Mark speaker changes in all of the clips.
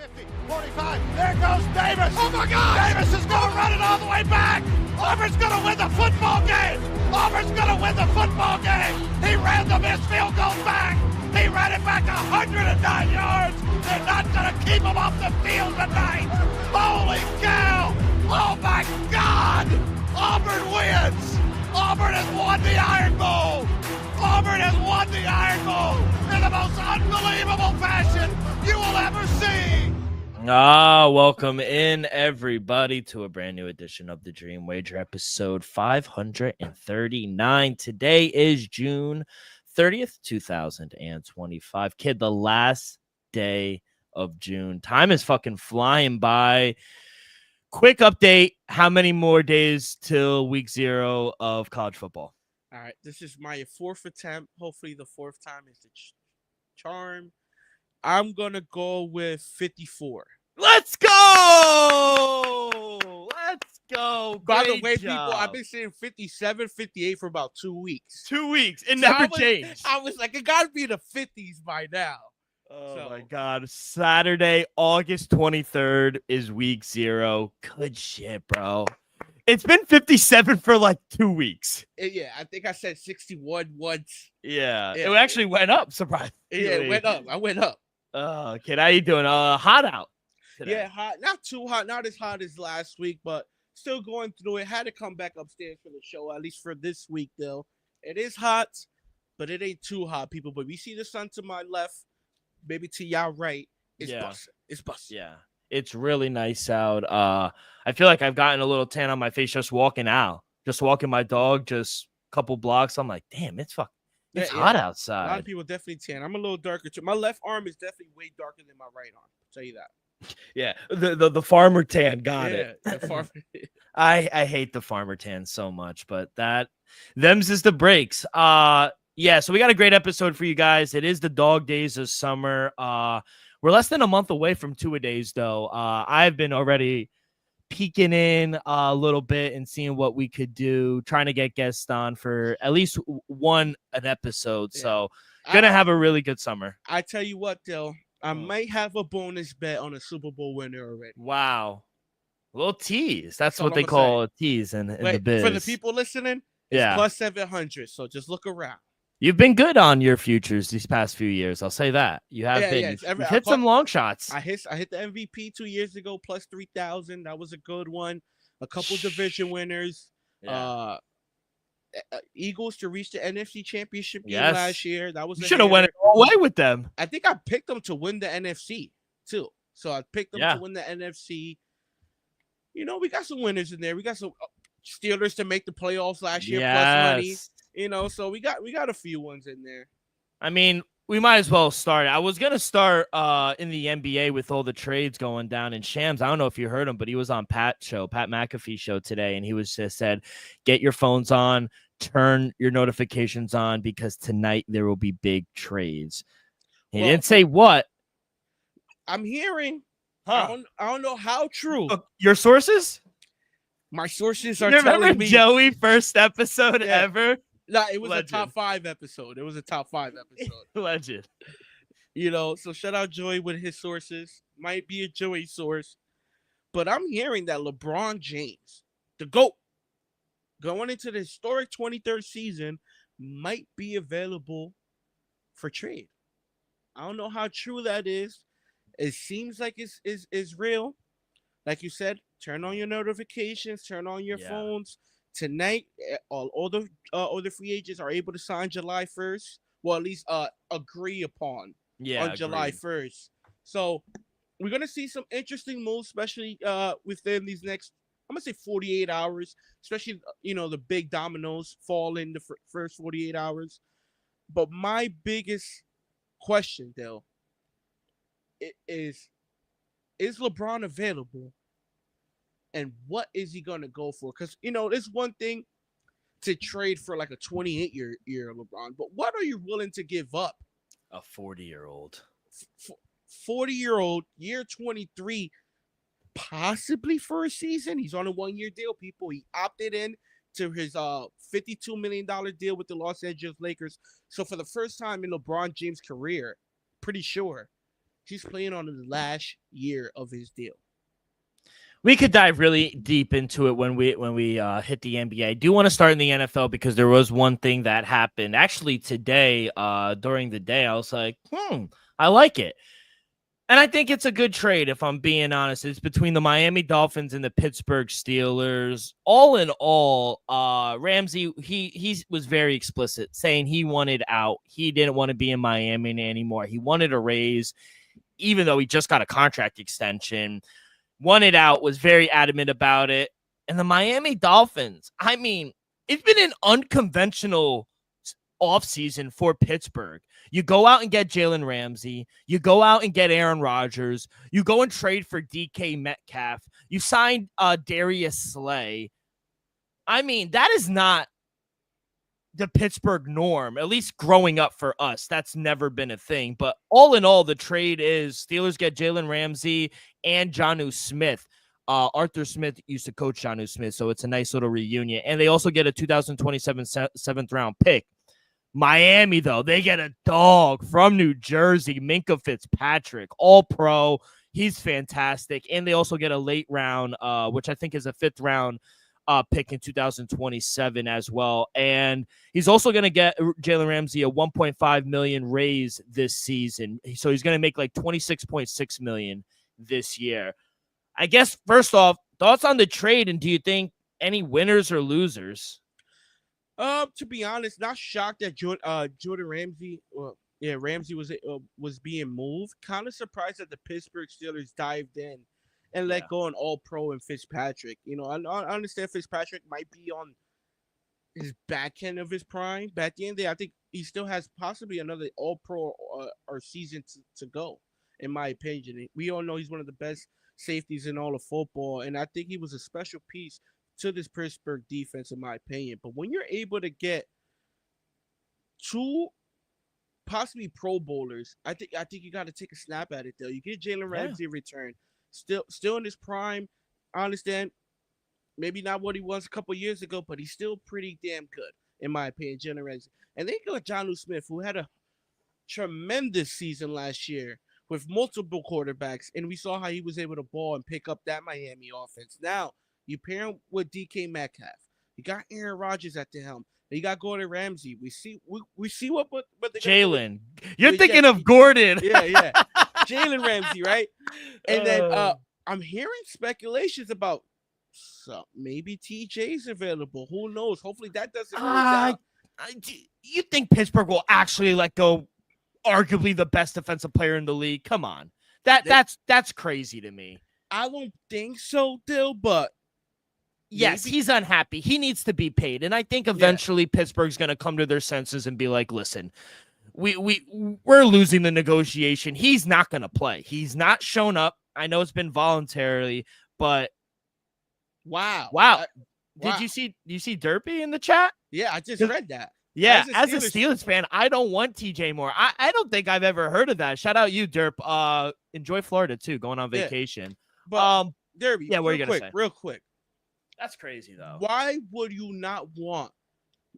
Speaker 1: 50, 45. There goes Davis. Oh, my God. Davis is going to run it all the way back. Auburn's going to win the football game. Auburn's going to win the football game. He ran the missed field goal back. He ran it back 109 yards. They're not going to keep him off the field tonight. Holy cow. Oh, my God. Auburn wins. Auburn has won the Iron Bowl. Auburn has won the Iron Bowl in the most unbelievable fashion you will ever see.
Speaker 2: Welcome in, everybody, to a brand new edition of the Dream Wager, episode 539. Today is June 30th, 2025. Kid, the last day of June. Time is fucking flying by. Quick update. How many more days till week 0 of college football?
Speaker 3: All right, this is my 4th attempt. Hopefully the 4th time is the charm. I'm going to go with 54.
Speaker 2: Let's go! Let's go.
Speaker 3: By the
Speaker 2: Great
Speaker 3: way,
Speaker 2: job.
Speaker 3: people, I've been saying 57, 58 for about 2 weeks.
Speaker 2: 2 weeks. It
Speaker 3: So
Speaker 2: never changed.
Speaker 3: I was like, it got to be the 50s by now.
Speaker 2: Oh, my God. Saturday, August 23rd is week 0. Good shit, bro. It's been 57 for like 2 weeks.
Speaker 3: Yeah, I think I said 61 once.
Speaker 2: Yeah. It actually went up, surprisingly.
Speaker 3: Yeah, it went up. I went up.
Speaker 2: Oh, kid, how you doing? Hot out today.
Speaker 3: Yeah, hot. Not too hot. Not as hot as last week, but still going through it. Had to come back upstairs for the show, at least for this week, though. It is hot, but it ain't too hot, people. But we see the sun to my left, maybe to y'all right. It's busting. It's busting.
Speaker 2: Yeah. It's really nice out. I feel like I've gotten a little tan on my face just walking out, just walking my dog, just a couple blocks. I'm like, damn, it's hot outside.
Speaker 3: A lot of people definitely tan. I'm a little darker too. My left arm is definitely way darker than my right arm. I'll tell you that.
Speaker 2: Yeah, the farmer tan got it.
Speaker 3: The farmer.
Speaker 2: I hate the farmer tan so much, but them's is the breaks. Yeah, so we got a great episode for you guys. It is the dog days of summer. We're less than a month away from 2-a-days, though. I've been already peeking in a little bit and seeing what we could do, trying to get guests on for at least an episode. Yeah. So, gonna have a really good summer.
Speaker 3: I tell you what, though, I might have a bonus bet on a Super Bowl winner already.
Speaker 2: Wow. A little tease. That's what they call a tease in the biz.
Speaker 3: For the people listening, it's plus 700, so just look around.
Speaker 2: You've been good on your futures these past few years. I'll say that. You have been. You've hit some long shots.
Speaker 3: I hit the MVP 2 years ago, plus 3,000. That was a good one. A couple division winners. Yeah. Eagles to reach the NFC Championship game last year. That was
Speaker 2: you should have went away with them.
Speaker 3: I think I picked them to win the NFC too. So I picked them to win the NFC. You know, we got some winners in there. We got some Steelers to make the playoffs last year plus money. You know, so we got a few ones in there.
Speaker 2: I mean, we might as well start. I was gonna start in the NBA with all the trades going down in Shams. I don't know if you heard him, but he was on Pat McAfee show today, and he was just said, "Get your phones on, turn your notifications on, because tonight there will be big trades." He didn't say what.
Speaker 3: I'm hearing. I don't know how true.
Speaker 2: Your sources?
Speaker 3: My sources are
Speaker 2: Remember
Speaker 3: telling me.
Speaker 2: Joey first episode ever?
Speaker 3: No, it was a top 5 episode. It was a top 5 episode.
Speaker 2: Legend.
Speaker 3: You know, so shout out Joey with his sources. Might be a Joey source. But I'm hearing that LeBron James, the GOAT, going into the historic 23rd season, might be available for trade. I don't know how true that is. It seems like it's real. Like you said, turn on your notifications, turn on your phones. Tonight, all the free agents are able to sign July 1st. Well, at least agree upon on July 1st. So we're gonna see some interesting moves, especially within these next, I'm gonna say 48 hours. Especially the big dominoes fall in the first 48 hours. But my biggest question, though, is LeBron available? And what is he going to go for? Because, it's one thing to trade for like a 28-year LeBron, but what are you willing to give up?
Speaker 2: A 40-year-old.
Speaker 3: 40-year-old, year 23, possibly for a season. He's on a 1-year deal, people. He opted in to his $52 million deal with the Los Angeles Lakers. So for the first time in LeBron James' career, pretty sure, He's playing on the last year of his deal.
Speaker 2: We could dive really deep into it when we hit the NBA. I do want to start in the NFL because there was one thing that happened actually today. During the day, I was like, I like it. And I think it's a good trade, if I'm being honest. It's between the Miami Dolphins and the Pittsburgh Steelers. All in all, Ramsey, he was very explicit, saying he wanted out. He didn't want to be in Miami anymore. He wanted a raise, even though he just got a contract extension. Wanted out, was very adamant about it. And the Miami Dolphins, I mean, it's been an unconventional offseason for Pittsburgh. You go out and get Jalen Ramsey. You go out and get Aaron Rodgers. You go and trade for DK Metcalf. You signed Darius Slay. I mean, that is not the Pittsburgh norm, at least growing up for us. That's never been a thing. But all in all, the trade is Steelers get Jalen Ramsey and Jonnu Smith. Arthur Smith used to coach Jonnu Smith, so it's a nice little reunion. And they also get a 2027 seventh round pick. Miami, though, they get a dog from New Jersey, Minkah Fitzpatrick, all pro. He's fantastic. And they also get a late round, which I think is a fifth round pick in 2027 as well. And he's also going to get Jalen Ramsey a $1.5 million raise this season. So he's going to make like $26.6 million this year. I guess, first off, thoughts on the trade, and do you think any winners or losers?
Speaker 3: To be honest, not shocked that Jordan Ramsey, Ramsey was being moved. Kind of surprised that the Pittsburgh Steelers dived in and let go an All-Pro and Fitzpatrick. You know, I understand Fitzpatrick might be on his back end of his prime. But at the end of the day, I think he still has possibly another All-Pro or season to go, in my opinion. We all know he's one of the best safeties in all of football, and I think he was a special piece to this Pittsburgh defense, in my opinion. But when you're able to get two possibly Pro Bowlers, I think you got to take a snap at it. Though you get Jalen Ramsey in return, still in his prime. I understand, maybe not what he was a couple years ago, but he's still pretty damn good, in my opinion. Jalen Ramsey, and they got Jonnu Smith, who had a tremendous season last year with multiple quarterbacks, and we saw how he was able to ball and pick up that Miami offense. Now you pair him with DK Metcalf. You got Aaron Rodgers at the helm. You got Gordon Ramsay. We see what they
Speaker 2: Jalen. You're thinking of Gordon.
Speaker 3: Yeah. Jalen Ramsey, right? And then I'm hearing speculations about maybe TJ's available. Who knows? Hopefully that doesn't work out.
Speaker 2: You think Pittsburgh will actually let go arguably the best defensive player in the league? Come on. That's crazy to me.
Speaker 3: I don't think so, Dill, but
Speaker 2: yes, he's unhappy. He needs to be paid. And I think eventually Pittsburgh's going to come to their senses and be like, listen, we're losing the negotiation. He's not going to play. He's not shown up. I know it's been voluntarily, but
Speaker 3: wow.
Speaker 2: Did you see Derpy in the chat?
Speaker 3: Yeah, I just read that.
Speaker 2: Yeah, as a Steelers fan, I don't want TJ Moore. I don't think I've ever heard of that. Shout out you, Derp. Enjoy Florida too, going on vacation.
Speaker 3: But Derby,
Speaker 2: what are you gonna say?
Speaker 3: Real quick.
Speaker 2: That's crazy though.
Speaker 3: Why would you not want?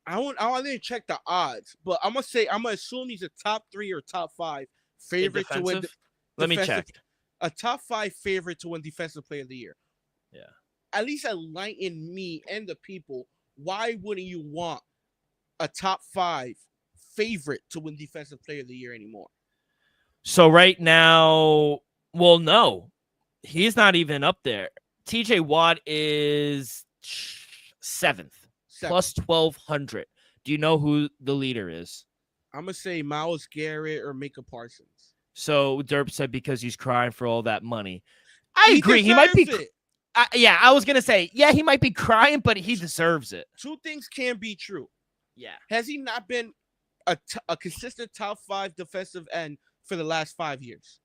Speaker 3: I didn't check the odds, but I'm gonna assume he's a top 3 or top 5 favorite to win.
Speaker 2: Let me check.
Speaker 3: A top 5 favorite to win Defensive Player of the Year.
Speaker 2: Yeah.
Speaker 3: At least enlighten me and the people. Why wouldn't you want a top 5 favorite to win Defensive Player of the Year anymore?
Speaker 2: So right now, well, no, he's not even up there. TJ Watt is 7th, plus 1,200. Do you know who the leader is?
Speaker 3: I'm going to say Myles Garrett or Micah Parsons.
Speaker 2: So Derp said because he's crying for all that money. I agree. He might be. I was going to say, he might be crying, but he deserves it.
Speaker 3: Two things can be true.
Speaker 2: Yeah.
Speaker 3: Has he not been a consistent top 5 defensive end for the last 5 years?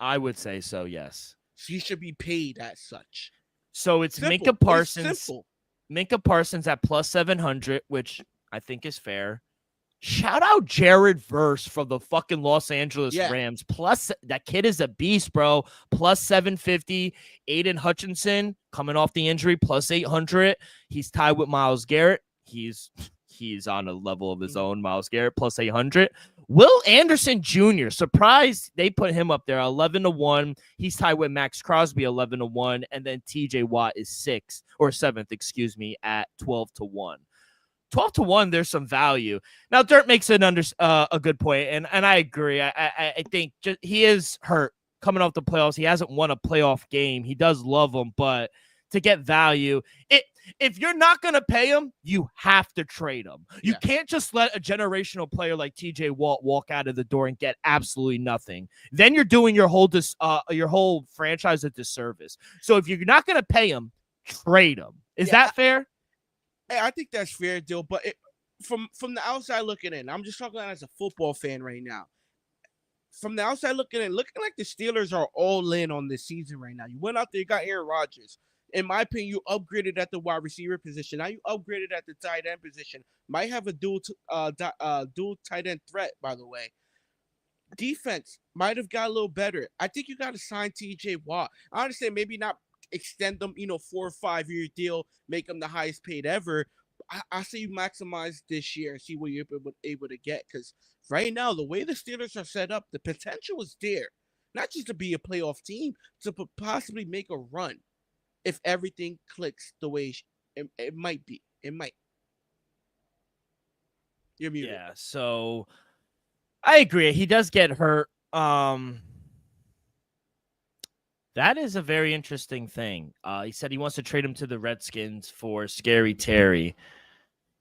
Speaker 2: I would say so, yes.
Speaker 3: So he should be paid as such.
Speaker 2: So it's
Speaker 3: simple.
Speaker 2: Micah Parsons.
Speaker 3: It's simple.
Speaker 2: Micah Parsons at plus 700, which I think is fair. Shout out Jared Verse from the fucking Los Angeles Rams. Plus, that kid is a beast, bro. Plus 750. Aiden Hutchinson coming off the injury, plus 800. He's tied with Myles Garrett. He's on a level of his own. Myles Garrett plus 800. Will Anderson Jr., surprised they put him up there 11-1. He's tied with Max Crosby 11-1. And then TJ Watt is 7th, at 12-1. 12-1, there's some value. Now, Dirt makes a good point, and I agree. I think he is hurt coming off the playoffs. He hasn't won a playoff game. He does love them, but to get value, if you're not going to pay him, you have to trade him. You can't just let a generational player like TJ Watt walk out of the door and get absolutely nothing. Then you're doing your whole franchise a disservice. So if you're not going to pay him, trade him. Is that fair?
Speaker 3: I think that's fair, Dill. But from the outside looking in, I'm just talking as a football fan right now. From the outside looking in, looking like the Steelers are all in on this season right now. You went out there, you got Aaron Rodgers. In my opinion, you upgraded at the wide receiver position. Now you upgraded at the tight end position. Might have a dual tight end threat, by the way. Defense might have got a little better. I think you got to sign TJ Watt. I understand maybe not extend them, 4 or 5 year deal, make them the highest paid ever. I say you maximize this year and see what you're able to get. Because right now, the way the Steelers are set up, the potential is there. Not just to be a playoff team, to possibly make a run if everything clicks the way it might be. It might. You're muted.
Speaker 2: Yeah, so I agree. He does get hurt. That is a very interesting thing. He said he wants to trade him to the Redskins for Scary Terry.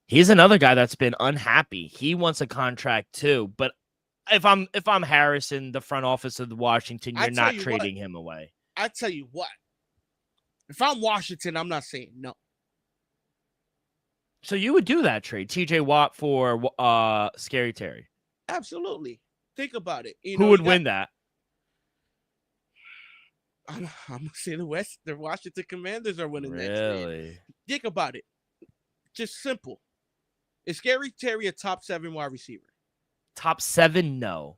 Speaker 2: He's another guy that's been unhappy. He wants a contract too. But if I'm Harrison, the front office of the Washington, you're not trading him away.
Speaker 3: I tell you what. If I'm Washington, I'm not saying no.
Speaker 2: So you would do that trade, TJ Watt for Scary Terry?
Speaker 3: Absolutely. Think about it.
Speaker 2: Who would win that?
Speaker 3: I'm gonna say the Washington Commanders are winning that
Speaker 2: Really?
Speaker 3: trade. Think about it. Just simple. Is Scary Terry a top 7 wide receiver?
Speaker 2: Top 7? No.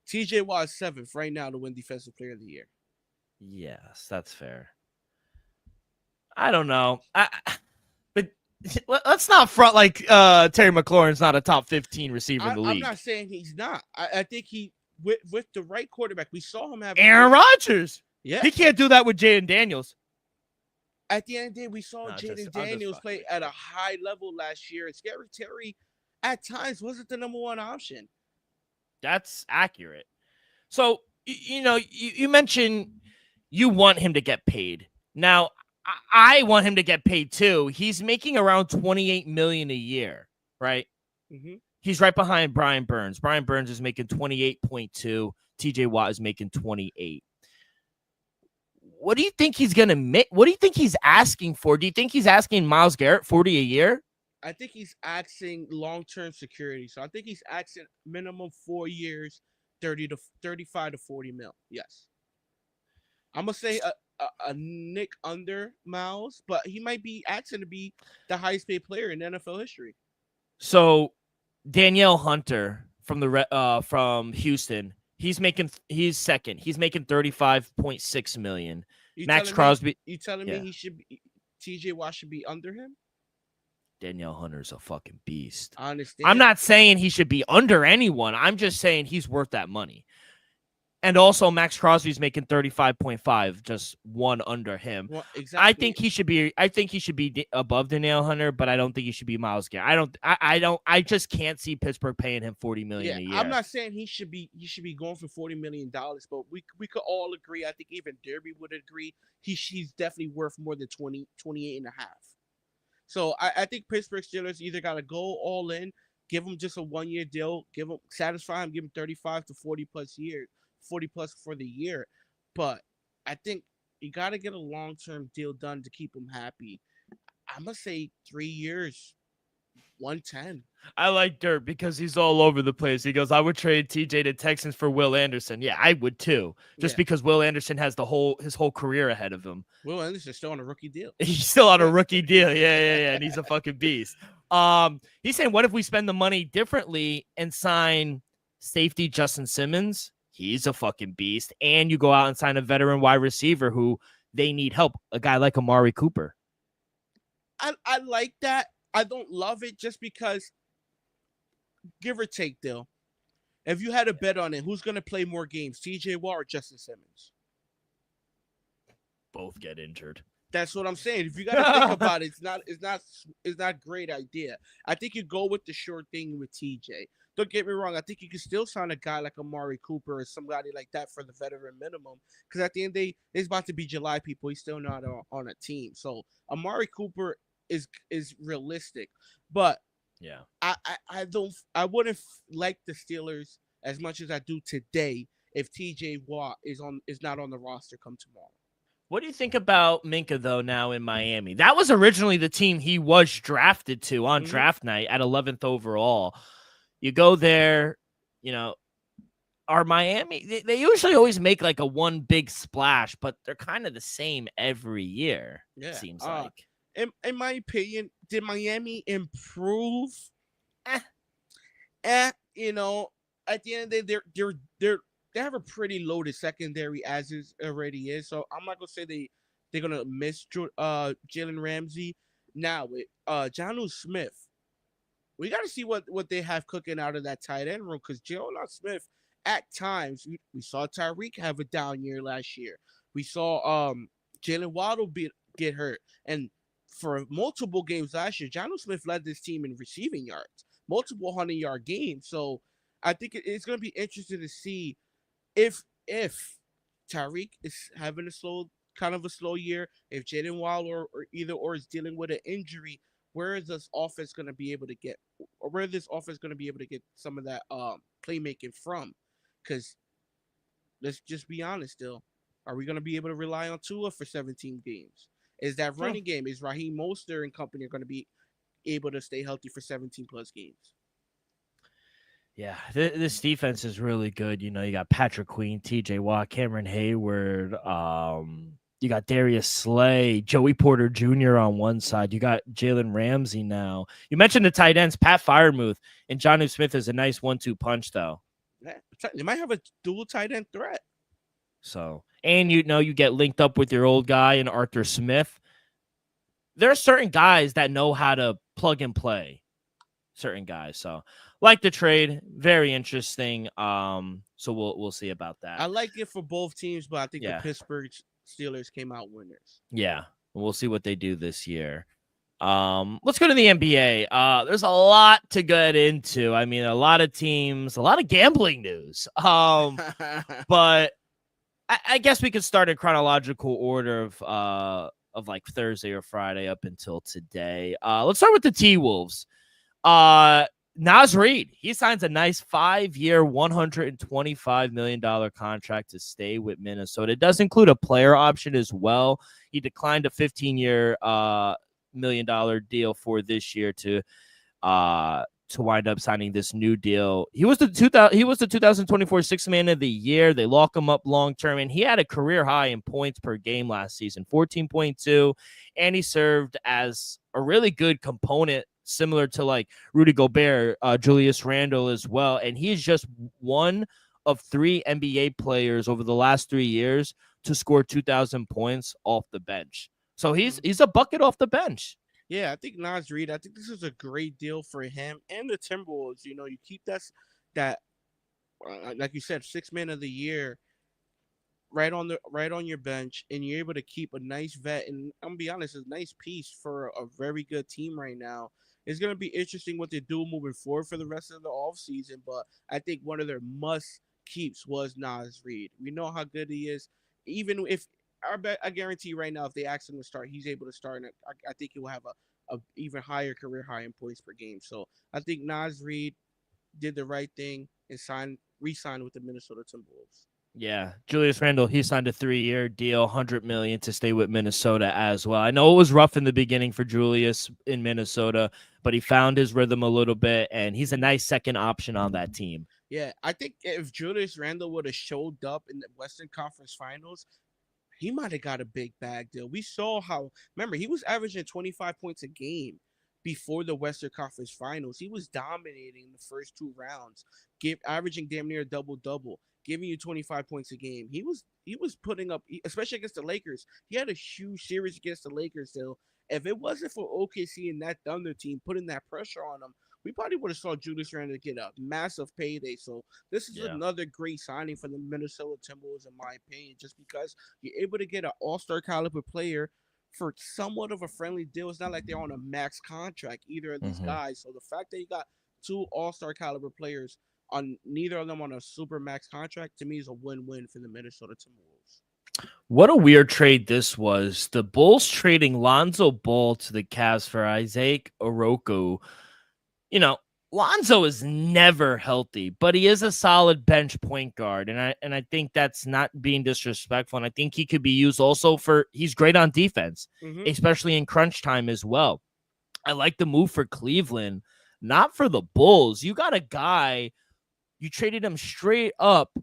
Speaker 3: TJ Watt is 7th right now to win Defensive Player of the Year.
Speaker 2: Yes, that's fair. I don't know. But let's not front like Terry McLaurin's not a top 15 receiver in the league.
Speaker 3: I'm not saying he's not. I think he with the right quarterback. We saw him have
Speaker 2: Aaron Rodgers.
Speaker 3: Yeah,
Speaker 2: he can't do that with Jaden Daniels.
Speaker 3: At the end of the day, we saw Jaden Daniels play at a high level last year, and Scary Terry at times wasn't the number 1 option.
Speaker 2: That's accurate. So you mentioned you want him to get paid. Now, I want him to get paid too. He's making around $28 million a year, right?
Speaker 3: Mm-hmm.
Speaker 2: He's right behind Brian Burns. Brian Burns is making 28.2. TJ Watt is making 28. What do you think he's going to make? What do you think he's asking for? Do you think he's asking Myles Garrett 40 a year?
Speaker 3: I think he's asking long-term security. So I think he's asking minimum 4 years, 35 to 40 mil. Yes. I'm going to say a nick under Myles, but he might be asking to be the highest paid player in NFL history.
Speaker 2: So Danielle Hunter from Houston, he's second. He's making $35.6 million. Max Crosby.
Speaker 3: You telling me he should be TJ Watt should be under him?
Speaker 2: Danielle Hunter's a fucking beast.
Speaker 3: I understand.
Speaker 2: I'm not saying he should be under anyone. I'm just saying he's worth that money. And also, Max Crosby's making 35.5, just 1 under him.
Speaker 3: Well, exactly.
Speaker 2: I think he should be above Danielle Hunter, but I don't think he should be Myles Garrett. I just can't see Pittsburgh paying him $40 million a year.
Speaker 3: I'm not saying he should be going for $40 million, but we could all agree. I think even Derby would agree he's definitely worth more than 28 and a half. So I think Pittsburgh Steelers either got to go all in, give him just a 1-year deal, satisfy him, give him 35 to 40 plus for the year. But I think you got to get a long-term deal done to keep him happy. I'm going to say 3 years, 110.
Speaker 2: I like Dirt because he's all over the place. He goes, I would trade TJ to Texans for Will Anderson. Yeah, I would too. Just because Will Anderson has his whole career ahead of him.
Speaker 3: Will Anderson's still on a rookie deal.
Speaker 2: He's still on a rookie deal. Yeah. And he's a fucking beast. He's saying, what if we spend the money differently and sign safety Justin Simmons? He's a fucking beast. And you go out and sign a veteran wide receiver who they need help. A guy like Amari Cooper.
Speaker 3: I like that. I don't love it just because, give or take, Dill. If you had a bet on it, who's gonna play more games, TJ Watt or Justin Simmons?
Speaker 2: Both get injured.
Speaker 3: That's what I'm saying. If you got to think about it, it's not a great idea. I think you go with the sure thing with TJ. Don't get me wrong. I think you can still sign a guy like Amari Cooper or somebody like that for the veteran minimum. Because at the end of the day, it's about to be July. People, he's still not on a team. So Amari Cooper is realistic, but
Speaker 2: Yeah.
Speaker 3: I wouldn't like the Steelers as much as I do today if TJ Watt is not on the roster come tomorrow.
Speaker 2: What do you think about Minka, though, now in Miami? That was originally the team he was drafted to on draft night at 11th overall. You go there, are Miami, they usually always make like a one big splash, but they're kind of the same every year,
Speaker 3: Yeah.
Speaker 2: it seems like.
Speaker 3: In my opinion, did Miami improve? At the end of the day, they have a pretty loaded secondary as is already is. So I'm not gonna say they're gonna miss Jalen Ramsey. Now with Jonnu Smith, we got to see what they have cooking out of that tight end room because Jonnu Smith at times we saw Tyreek have a down year last year. We saw Jalen Waddle get hurt, and for multiple games last year, Jonnu Smith led this team in receiving yards, multiple 100-yard games. So I think it's going to be interesting to see if Tyreek is having a slow year, if Jalen Waddle or either is dealing with an injury, where is this offense going to be able to get some of that playmaking from? Because let's just be honest, still, are we going to be able to rely on Tua for 17 games? Is that running game? Is Raheem Mostert and company going to be able to stay healthy for 17 plus games?
Speaker 2: Yeah, this defense is really good. You got Patrick Queen, TJ Watt, Cameron Hayward. You got Darius Slay, Joey Porter Jr. on one side. You got Jalen Ramsey now. You mentioned the tight ends, Pat Freiermuth and Jonnu Smith is a nice 1-2 punch, though.
Speaker 3: Yeah, they might have a dual tight end threat.
Speaker 2: So, and you get linked up with your old guy in Arthur Smith. There are certain guys that know how to plug and play. Certain guys. So, like the trade, very interesting. So we'll see about that.
Speaker 3: I like it for both teams, but I think the Pittsburgh Steelers came out winners.
Speaker 2: Yeah, we'll see what they do this year. Let's go to the NBA. There's a lot to get into. I mean, a lot of teams, a lot of gambling news. But I guess we could start in chronological order of like Thursday or Friday up until today. Let's start with the T-Wolves. Naz Reid, he signs a nice 5-year, $125 million contract to stay with Minnesota. It does include a player option as well. He declined a 15-year $1 million deal for this year to wind up signing this new deal. He was the 2024 Sixth Man of the Year. They lock him up long term, and he had a career high in points per game last season, 14.2, and he served as a really good component, similar to like Rudy Gobert, Julius Randle as well. And he is just one of 3 NBA players over the last 3 years to score 2,000 points off the bench. So he's a bucket off the bench.
Speaker 3: Yeah, I think Naz Reid, I think this is a great deal for him and the Timberwolves. You keep that like you said, Sixth Man of the Year right on your bench, and you're able to keep a nice vet, and I'm gonna be honest, a nice piece for a very good team right now. It's gonna be interesting what they do moving forward for the rest of the offseason, but I think one of their must keeps was Naz Reid. We know how good he is. Even if I guarantee right now, if they ask him to start, he's able to start, and I think he will have a even higher career high in points per game. So I think Naz Reid did the right thing and re-signed with the Minnesota Timberwolves.
Speaker 2: Yeah, Julius Randle, he signed a 3-year deal, $100 million to stay with Minnesota as well. I know it was rough in the beginning for Julius in Minnesota, but he found his rhythm a little bit, and he's a nice second option on that team.
Speaker 3: Yeah, I think if Julius Randle would have showed up in the Western Conference Finals, he might have got a big bag deal. We saw remember, he was averaging 25 points a game before the Western Conference Finals. He was dominating the first 2 rounds, averaging damn near a double-double, giving you 25 points a game. He was putting up, especially against the Lakers. He had a huge series against the Lakers, though. If it wasn't for OKC and that Thunder team putting that pressure on him, we probably would have saw Julius Randle get a massive payday. So this is another great signing for the Minnesota Timberwolves, in my opinion, just because you're able to get an all-star caliber player for somewhat of a friendly deal. It's not like they're on a max contract, either of these guys. So the fact that you got two all-star caliber players on neither of them on a super max contract, to me, is a win-win for the Minnesota Timberwolves.
Speaker 2: What a weird trade this was. The Bulls trading Lonzo Ball to the Cavs for Isaac Oroku. You know, Lonzo is never healthy, but he is a solid bench point guard. And I think that's not being disrespectful. And I think he could be used also he's great on defense, especially in crunch time as well. I like the move for Cleveland, not for the Bulls. You got a guy, you traded him straight up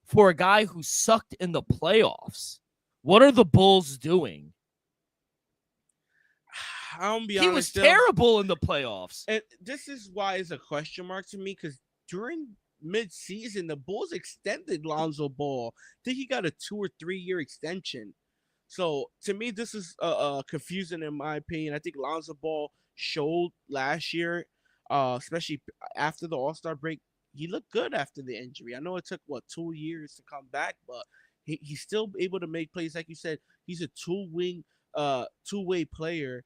Speaker 2: for a guy who sucked in the playoffs. What are the Bulls doing? He was terrible in the playoffs.
Speaker 3: And this is why it's a question mark to me, because during mid-season, the Bulls extended Lonzo Ball. I think he got a 2 or 3 year extension. So to me, this is confusing in my opinion. I think Lonzo Ball showed last year, especially after the All-Star break, he looked good after the injury. I know it took 2 years to come back, but he's still able to make plays. Like you said, he's a two-way player.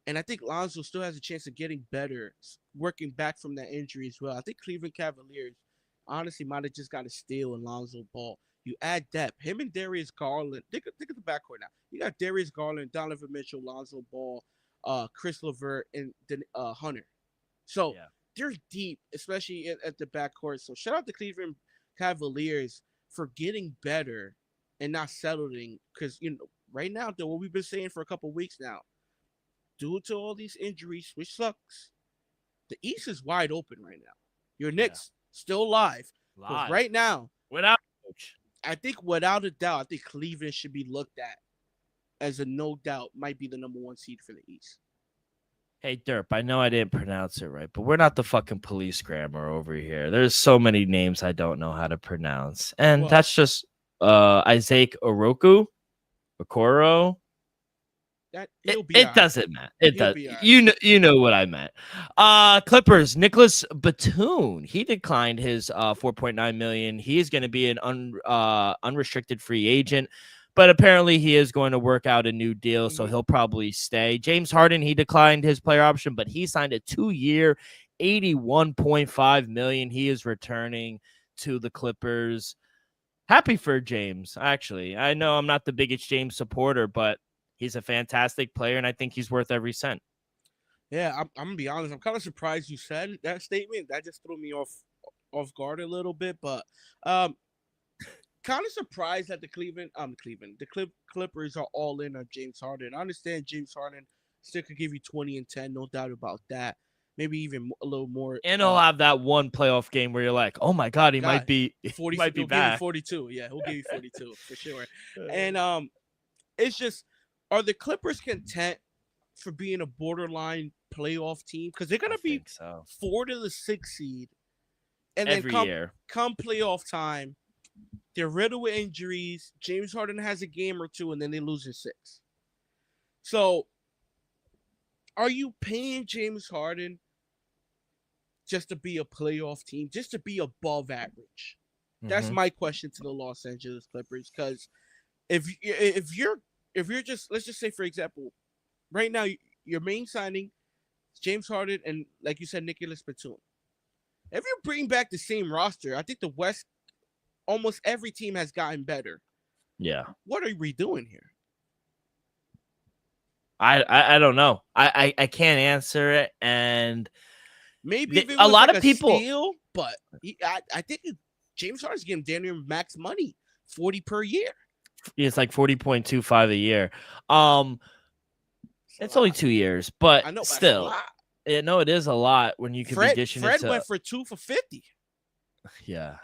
Speaker 3: And I think Lonzo still has a chance of getting better, working back from that injury as well. I think Cleveland Cavaliers honestly might have just got a steal in Lonzo Ball. You add depth. Him and Darius Garland. Think of the backcourt now. You got Darius Garland, Donovan Mitchell, Lonzo Ball, Chris LeVert, and then Hunter. So they're deep, especially at the backcourt. So shout out to Cleveland Cavaliers for getting better and not settling. Because, right now, though, what we've been saying for a couple weeks now, due to all these injuries, which sucks, the East is wide open right now. Your Knicks still live. Right now,
Speaker 2: without coach,
Speaker 3: I think without a doubt, I think Cleveland should be looked at as a no doubt might be the number 1 seed for the East.
Speaker 2: Hey, Derp, I know I didn't pronounce it right, but we're not the fucking police grammar over here. There's so many names I don't know how to pronounce. And that's just Isaac Oroku, Okoro. It doesn't matter. It does. You know what I meant. Clippers, Nicholas Batum. He declined his $4.9 million. He is going to be an unrestricted free agent, but apparently he is going to work out a new deal, so he'll probably stay. James Harden, he declined his player option, but he signed a 2-year, $81.5 million. He is returning to the Clippers. Happy for James, actually. I know I'm not the biggest James supporter, but he's a fantastic player, and I think he's worth every cent.
Speaker 3: Yeah, I'm going to be honest. I'm kind of surprised you said that statement. That just threw me off guard a little bit. But kind of surprised that the Clippers are all in on James Harden. I understand James Harden still could give you 20 and 10, no doubt about that. Maybe even a little more.
Speaker 2: And he'll have that one playoff game where you're like, oh, my God, he might be
Speaker 3: 40,
Speaker 2: might be
Speaker 3: he'll
Speaker 2: back.
Speaker 3: Give you 42. Yeah, he'll give you 42 for sure. And it's just, are the Clippers content for being a borderline playoff team? Because they're going to be 4 to the 6 seed. And
Speaker 2: every
Speaker 3: then
Speaker 2: year.
Speaker 3: Come playoff time, they're riddled with injuries. James Harden has a game or two, and then they lose in 6. So, are you paying James Harden just to be a playoff team, just to be above average? That's my question to the Los Angeles Clippers. Because if you're just, let's just say, for example, right now, your main signing, James Harden, and like you said, Nicholas Batum. If you bring back the same roster, I think the West, almost every team has gotten better.
Speaker 2: Yeah.
Speaker 3: What are we doing here?
Speaker 2: I don't know. I can't answer it. And
Speaker 3: maybe
Speaker 2: a lot of people
Speaker 3: steal, but I think James Harden's getting damn near max money, $40 per year.
Speaker 2: It's like 40.25 a year. It's only 2 years, but
Speaker 3: I know,
Speaker 2: still, it is a lot when you can be dishing
Speaker 3: Fred
Speaker 2: it to...
Speaker 3: went for 2 for 50.
Speaker 2: Yeah,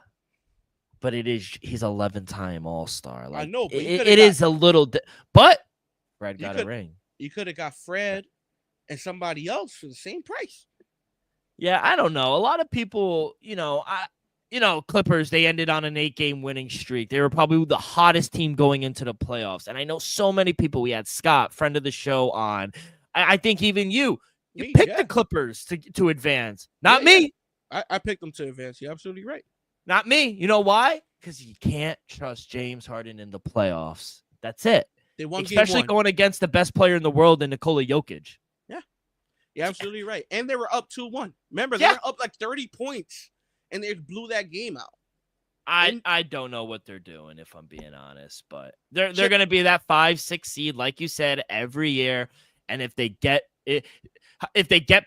Speaker 2: but he's 11-time All-Star. Like,
Speaker 3: I know, but
Speaker 2: it is a little, but Fred got a ring.
Speaker 3: You could have got Fred and somebody else for the same price.
Speaker 2: Yeah, I don't know. A lot of people, Clippers, they ended on an 8-game winning streak. They were probably the hottest team going into the playoffs. And I know so many people, we had Scott, friend of the show, on. I think even you You picked the Clippers to advance, not me.
Speaker 3: I picked them to advance. You're absolutely right.
Speaker 2: Not me. You know why? Because you can't trust James Harden in the playoffs. That's it.
Speaker 3: They won
Speaker 2: especially
Speaker 3: game 1.
Speaker 2: going against the best player in the world in Nikola Jokic.
Speaker 3: Yeah, you're absolutely right. And they were up 2-1. Remember, they were up like 30 points, and they blew that game out.
Speaker 2: I don't know what they're doing, if I'm being honest, but they're going to be that 5-6 seed, like you said, every year. And if they get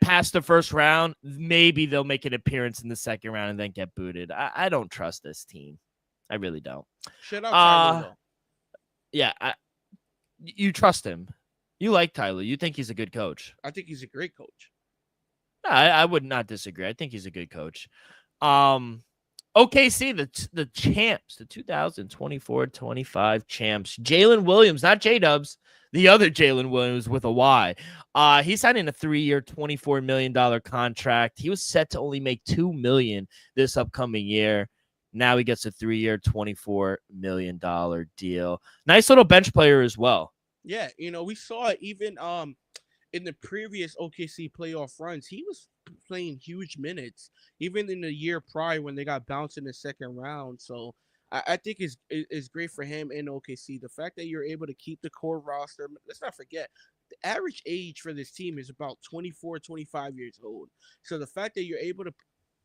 Speaker 2: past the first round, maybe they'll make an appearance in the second round and then get booted. I don't trust this team. I really don't.
Speaker 3: Shut up, Tyler, though.
Speaker 2: Yeah, you trust him. You like Tyler. You think he's a good coach.
Speaker 3: I think he's a great coach.
Speaker 2: I would not disagree. I think he's a good coach. OKC, the champs, the 2024-25 champs. Jalen Williams, not J-Dubs, the other Jalen Williams with a Y. He signed in a 3-year, $24 million contract. He was set to only make $2 million this upcoming year. Now he gets a 3-year, $24 million deal. Nice little bench player as well.
Speaker 3: Yeah, we saw it even in the previous OKC playoff runs. He was playing huge minutes, even in the year prior when they got bounced in the second round. So I think it's great for him in OKC. The fact that you're able to keep the core roster. Let's not forget, the average age for this team is about 24, 25 years old. So the fact that you're able to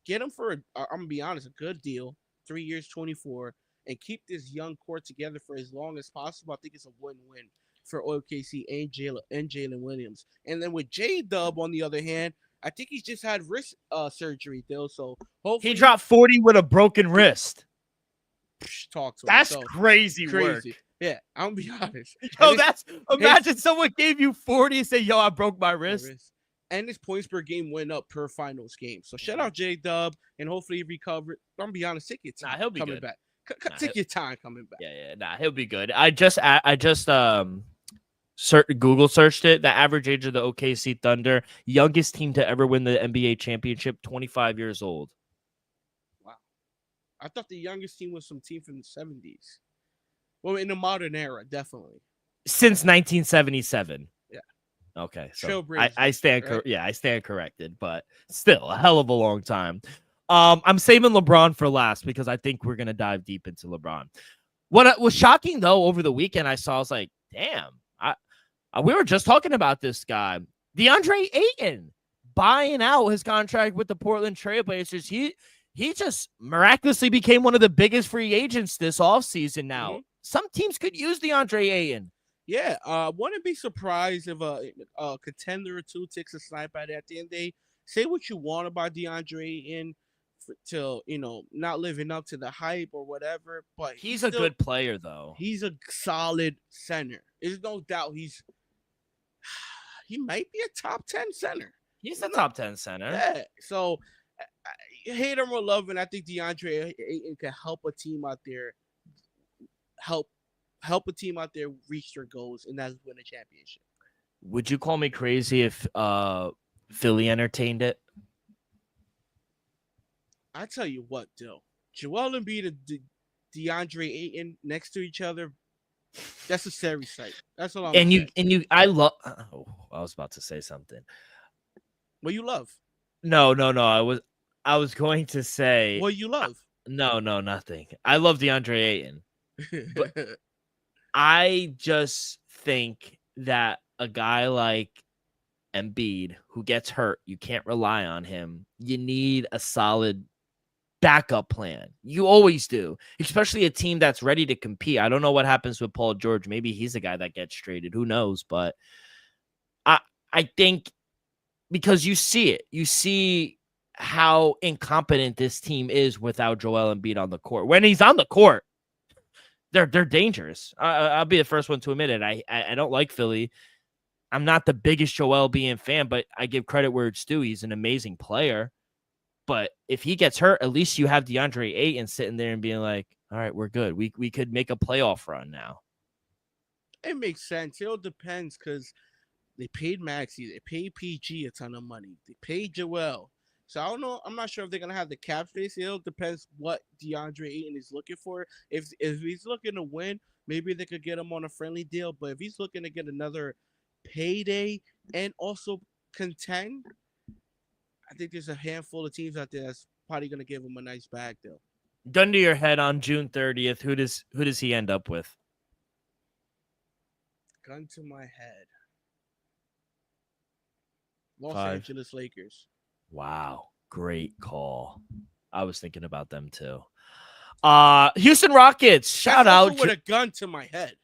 Speaker 3: get them for, I'm going to be honest, a good deal, 3 years, 24, and keep this young core together for as long as possible, I think it's a win-win for OKC and Jalen Williams. And then with J-Dub, on the other hand, I think he's just had wrist surgery, though. So hopefully
Speaker 2: he dropped 40 with a broken wrist.
Speaker 3: Talk to him.
Speaker 2: That's crazy work.
Speaker 3: Yeah, I'm gonna be honest.
Speaker 2: Yo, imagine someone gave you 40 and say, "Yo, I broke my wrist."
Speaker 3: And his points per game went up per finals game. So shout out J-Dub, and hopefully he recovered. I'm gonna be honest, take your time.
Speaker 2: He'll be
Speaker 3: coming
Speaker 2: good.
Speaker 3: Back. Take your time coming back.
Speaker 2: Yeah, he'll be good. I just Google searched it. The average age of the OKC Thunder, youngest team to ever win the NBA championship, 25 years old.
Speaker 3: Wow. I thought the youngest team was some team from the 70s. Well, in the modern era, definitely.
Speaker 2: Since 1977.
Speaker 3: Yeah.
Speaker 2: Okay. So
Speaker 3: I
Speaker 2: stand I stand corrected, but still a hell of a long time. I'm saving LeBron for last because I think we're going to dive deep into LeBron. What was shocking, though, over the weekend, I was like, damn, we were just talking about this guy, DeAndre Ayton, buying out his contract with the Portland Trailblazers. He just miraculously became one of the biggest free agents this offseason now. Mm-hmm. Some teams could use DeAndre Ayton.
Speaker 3: Yeah, wouldn't be surprised if a contender or two takes a snipe at it. At the end of the day, say what you want about DeAndre Ayton till, not living up to the hype or whatever, but
Speaker 2: he's a good player, though.
Speaker 3: He's a solid center. There's no doubt he might be a top 10 center.
Speaker 2: He's a top 10 center.
Speaker 3: Yeah. So, hate him or love him, I think DeAndre Ayton can help a team out there help a team out there reach their goals, and that's win a championship.
Speaker 2: Would you call me crazy if Philly entertained it?
Speaker 3: I tell you what, Dill. Joel Embiid and DeAndre Ayton next to each other, that's a scary sight. That's all I'm saying.
Speaker 2: I love. Oh, I was about to say something.
Speaker 3: What you love?
Speaker 2: No. I was going to say.
Speaker 3: What you love?
Speaker 2: No, nothing. I love DeAndre Ayton. But I just think that a guy like Embiid who gets hurt, you can't rely on him. You need a solid backup plan. You always do, especially a team that's ready to compete. I don't know what happens with Paul George. Maybe he's the guy that gets traded. Who knows? But I think because you see it. You see how incompetent this team is without Joel Embiid on the court. When he's on the court, they're dangerous. I'll be the first one to admit it. I don't like Philly. I'm not the biggest Joel Embiid fan, but I give credit where it's due. He's an amazing player. But if he gets hurt, at least you have DeAndre Ayton sitting there and being like, all right, we're good. We could make a playoff run now.
Speaker 3: It makes sense. It all depends because they paid Maxey. They paid PG a ton of money. They paid Joel. So I don't know. I'm not sure if they're going to have the cap space. It all depends what DeAndre Ayton is looking for. If he's looking to win, maybe they could get him on a friendly deal. But if he's looking to get another payday and also contend, I think there's a handful of teams out there that's probably going to give him a nice bag, though.
Speaker 2: Gun to your head on June 30th. Who does he end up with?
Speaker 3: Gun to my head. Los
Speaker 2: 5.
Speaker 3: Angeles Lakers.
Speaker 2: Wow. Great call. I was thinking about them too. Houston Rockets. Shout
Speaker 3: That's
Speaker 2: out.
Speaker 3: also with a gun to my head.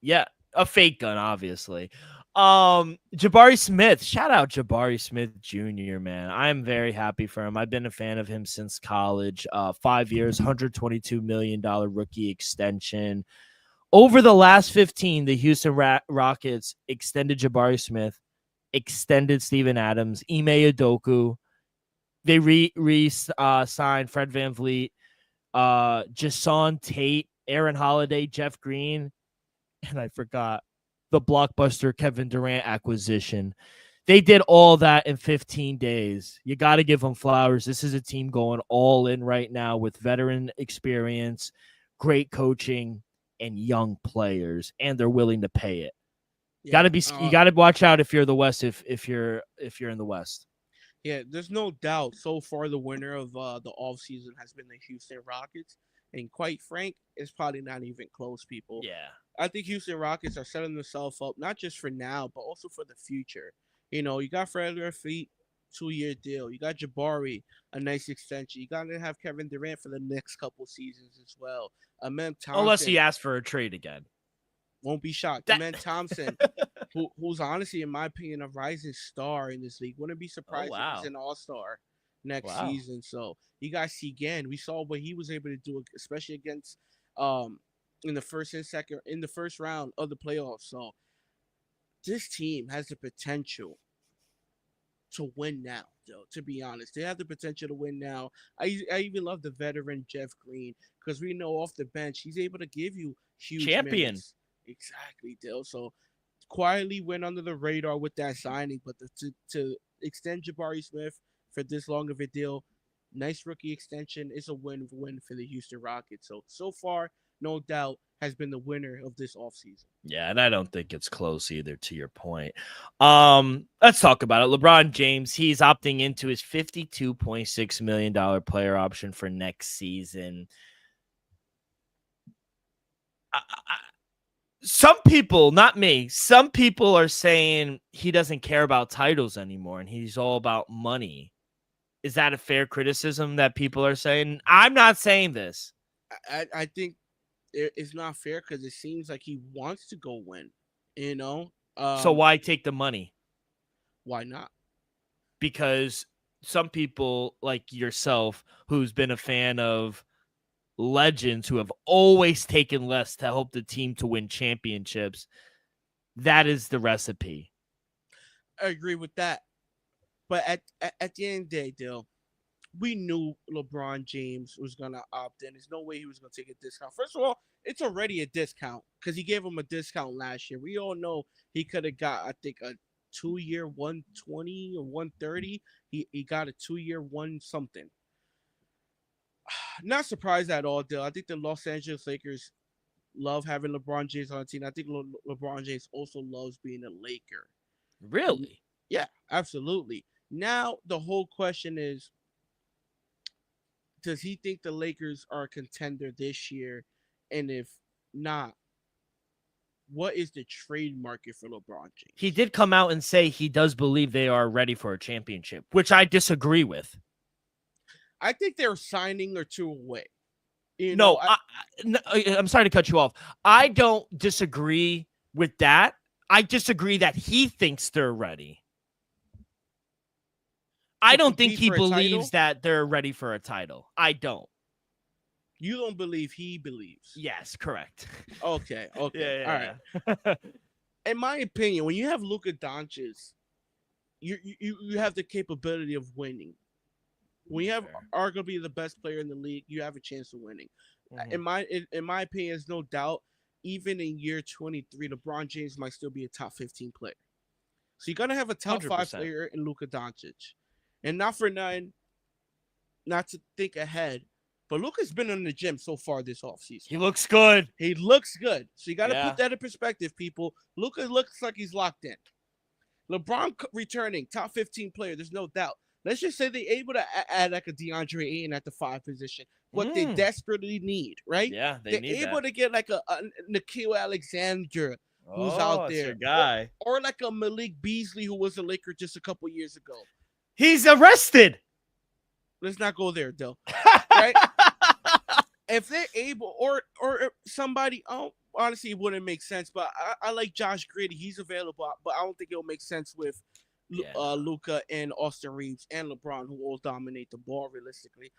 Speaker 2: Yeah, a fake gun, obviously. Jabari Smith. Shout out Jabari Smith Jr., man. I'm very happy for him. I've been a fan of him since college. 5 years, $122 million rookie extension. Over the last 15, the Houston Rockets extended Jabari Smith, extended Steven Adams, Ime Udoka. They signed Fred VanVleet, Jason Tate, Aaron Holiday, Jeff Green, and I forgot the blockbuster Kevin Durant acquisition. They did all that in 15 days. You got to give them flowers. This is a team going all in right now with veteran experience, great coaching, and young players, and they're willing to pay it.
Speaker 3: Yeah,
Speaker 2: You got to watch out if you're the West. If you're in the West.
Speaker 3: Yeah, there's no doubt. So far, the winner of the offseason has been the Houston Rockets. And quite frank, it's probably not even close, people.
Speaker 2: Yeah.
Speaker 3: I think Houston Rockets are setting themselves up, not just for now, but also for the future. You know, you got Fred VanVleet, 2-year deal. You got Jabari, a nice extension. You got to have Kevin Durant for the next couple seasons as well. Amen Thompson.
Speaker 2: Unless he asks for a trade again.
Speaker 3: Won't be shocked. Amen Thompson, who's honestly, in my opinion, a rising star in this league. Wouldn't be surprised if he's an all-star next season. So you guys see again, we saw what he was able to do, especially against in the first round of the playoffs. So this team has the potential to win now, though, to be honest. They have the potential to win now. I even love the veteran Jeff Green, because we know off the bench he's able to give you huge
Speaker 2: champion
Speaker 3: minutes. Exactly, Dill. So quietly went under the radar with that signing, but to extend Jabari Smith for this long of a deal, nice rookie extension, is a win-win for the Houston Rockets. So far, no doubt, has been the winner of this offseason.
Speaker 2: Yeah, and I don't think it's close either, to your point. Let's talk about it. LeBron James, he's opting into his $52.6 million player option for next season. Some people, not me, some people are saying he doesn't care about titles anymore and he's all about money. Is that a fair criticism that people are saying? I'm not saying this.
Speaker 3: I think it's not fair, because it seems like he wants to go win, you know?
Speaker 2: So why take the money?
Speaker 3: Why not?
Speaker 2: Because some people like yourself, who's been a fan of legends who have always taken less to help the team to win championships, that is the recipe.
Speaker 3: I agree with that. But at the end of the day, Dill, we knew LeBron James was going to opt in. There's no way he was going to take a discount. First of all, it's already a discount, because he gave him a discount last year. We all know he could have got, I think, a 2-year 120 or 130. He got a 2-year 1 something. Not surprised at all, Dill. I think the Los Angeles Lakers love having LeBron James on the team. I think LeBron James also loves being a Laker.
Speaker 2: Really?
Speaker 3: Yeah, absolutely. Now, the whole question is, does he think the Lakers are a contender this year? And if not, what is the trade market for LeBron James?
Speaker 2: He did come out and say he does believe they are ready for a championship, which I disagree with.
Speaker 3: I think they're signing or two away.
Speaker 2: I'm sorry to cut you off. I don't disagree with that. I disagree that he thinks they're ready. I don't think he believes that they're ready for a title. I don't.
Speaker 3: You don't believe he believes?
Speaker 2: Yes, correct.
Speaker 3: Okay.
Speaker 2: Yeah.
Speaker 3: All right. In my opinion, when you have Luka Doncic, you have the capability of winning. When you have arguably the best player in the league, you have a chance of winning. Mm-hmm. In my opinion, there's no doubt, even in year 23, LeBron James might still be a top 15 player. So you're going to have a top 5 player in Luka Doncic. And not for nothing, not to think ahead, but Luka's been in the gym so far this offseason.
Speaker 2: He looks good.
Speaker 3: He looks good. So you got to put that in perspective, people. Luka looks like he's locked in. LeBron returning, top 15 player. There's no doubt. Let's just say they're able to add like a DeAndre Ayton at the 5 position, what they desperately need, right?
Speaker 2: Yeah, they
Speaker 3: They're
Speaker 2: need
Speaker 3: able
Speaker 2: that.
Speaker 3: to get like a Nikhil Alexander who's
Speaker 2: Oh,
Speaker 3: out
Speaker 2: it's
Speaker 3: there,
Speaker 2: your guy.
Speaker 3: or like a Malik Beasley who was a Laker just a couple years ago.
Speaker 2: He's arrested.
Speaker 3: Let's not go there, though. Right? If they're able, or somebody, honestly, it wouldn't make sense. But I like Josh Giddey. He's available, but I don't think it'll make sense with Luka and Austin Reeves and LeBron, who all dominate the ball realistically.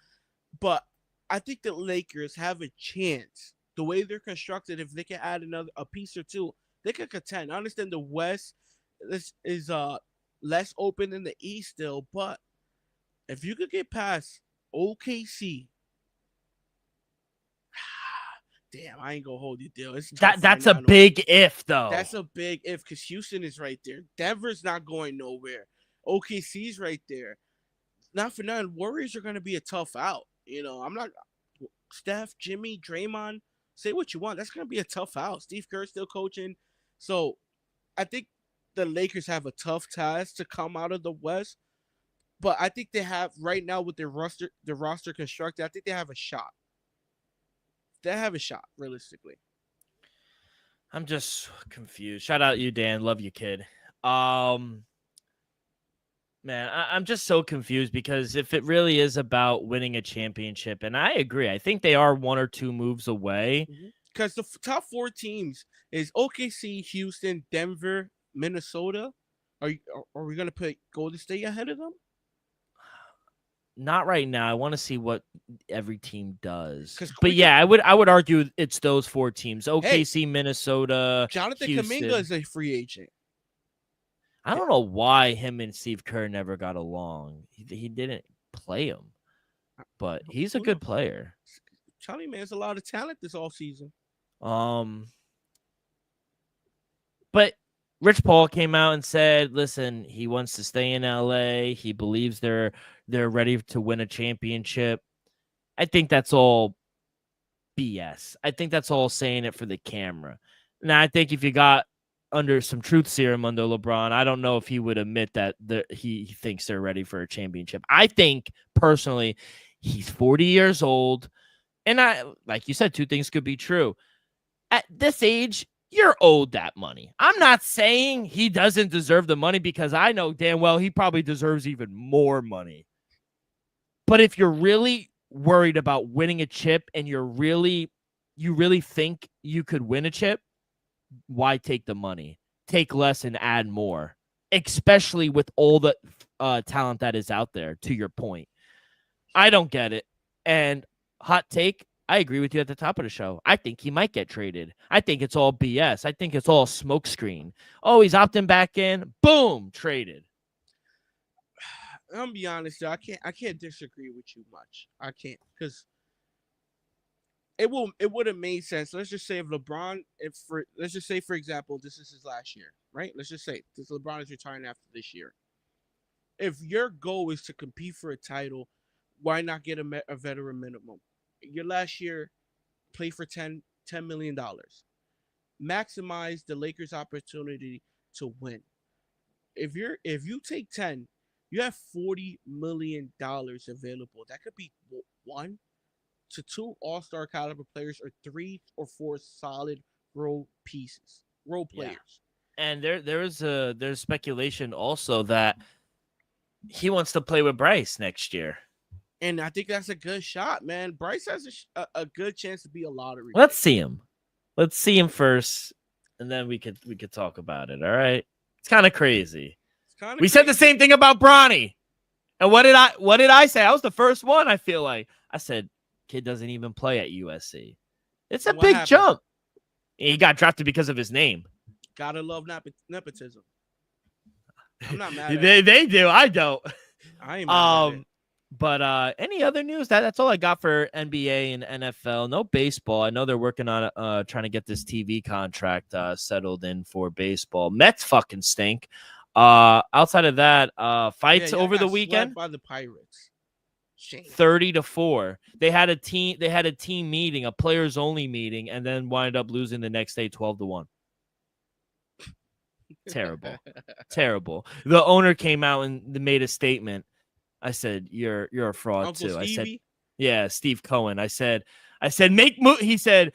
Speaker 3: But I think the Lakers have a chance. The way they're constructed, if they can add a piece or two, they can contend. I understand the West is less open than the East still, but if you could get past OKC, damn, I ain't gonna hold you, deal.
Speaker 2: That's a big if, though.
Speaker 3: That's a big if, because Houston is right there. Denver's not going nowhere. OKC's right there. Not for nothing, Warriors are gonna be a tough out. I'm not Steph, Jimmy, Draymond. Say what you want. That's gonna be a tough out. Steve Kerr still coaching, so I think the Lakers have a tough task to come out of the West. But I think they have right now with their roster constructed. I think they have a shot. They have a shot, realistically.
Speaker 2: I'm just confused. Shout out you, Dan. Love you, kid. Man, I'm just so confused because if it really is about winning a championship, and I agree, I think they are 1 or 2 moves away.
Speaker 3: Because the top 4 teams is OKC, Houston, Denver, Minnesota. Are we gonna put Golden State ahead of them?
Speaker 2: Not right now. I want to see what every team does. But yeah, I would argue it's those 4 teams: OKC, Minnesota,
Speaker 3: Jonathan
Speaker 2: Houston.
Speaker 3: Kuminga is a free agent.
Speaker 2: I don't know why him and Steve Kerr never got along. He didn't play him, but he's a good player.
Speaker 3: Charlie Man's a lot of talent this offseason.
Speaker 2: But Rich Paul came out and said, listen, he wants to stay in LA. He believes they're ready to win a championship. I think that's all BS. I think that's all saying it for the camera. Now, I think if you got under some truth serum under LeBron, I don't know if he would admit that he thinks they're ready for a championship. I think, personally, he's 40 years old. And like you said, 2 things could be true. At this age, you're owed that money. I'm not saying he doesn't deserve the money because I know damn well he probably deserves even more money. But if you're really worried about winning a chip and you really think you could win a chip, why take the money? Take less and add more, especially with all the talent that is out there, to your point. I don't get it. And hot take, I agree with you at the top of the show. I think he might get traded. I think it's all BS. I think it's all smokescreen. Oh, he's opting back in. Boom, traded.
Speaker 3: I'm gonna be honest, though. I can't disagree with you much. I can't, because it would have made sense. Let's just say if LeBron, let's just say for example, this is his last year, right? Let's just say this LeBron is retiring after this year. If your goal is to compete for a title, why not get a veteran minimum? Your last year, play for $10 million. Maximize the Lakers' opportunity to win. If you take 10, you have $40 million available. That could be 1 to 2 all-star caliber players, or 3 or 4 solid role players.
Speaker 2: Yeah. And there's speculation also that he wants to play with Bryce next year.
Speaker 3: And I think that's a good shot, man. Bryce has a good chance to be a lottery.
Speaker 2: Let's see him. Let's see him first, and then we could talk about it. All right. It's kind of crazy. We said the same thing about Bronny. And what did I say? I was the first one, I feel like. I said, kid doesn't even play at USC. It's a big jump. He got drafted because of his name.
Speaker 3: Gotta love nepotism. I'm not mad at
Speaker 2: it. They do. I don't.
Speaker 3: I ain't mad at it.
Speaker 2: But any other news? That's all I got for NBA and NFL. No baseball. I know they're working on trying to get this TV contract settled in for baseball. Mets fucking stink. Outside of that, fights over the weekend
Speaker 3: by the Pirates. Shame.
Speaker 2: 30-4. They had a team meeting, a players only meeting, and then wind up losing the next day 12-1. Terrible. Terrible. The owner came out and made a statement. I said, "You're a fraud
Speaker 3: Uncle
Speaker 2: too." I said,
Speaker 3: Stevie.
Speaker 2: "Yeah, Steve Cohen." I said, "Make move." He said,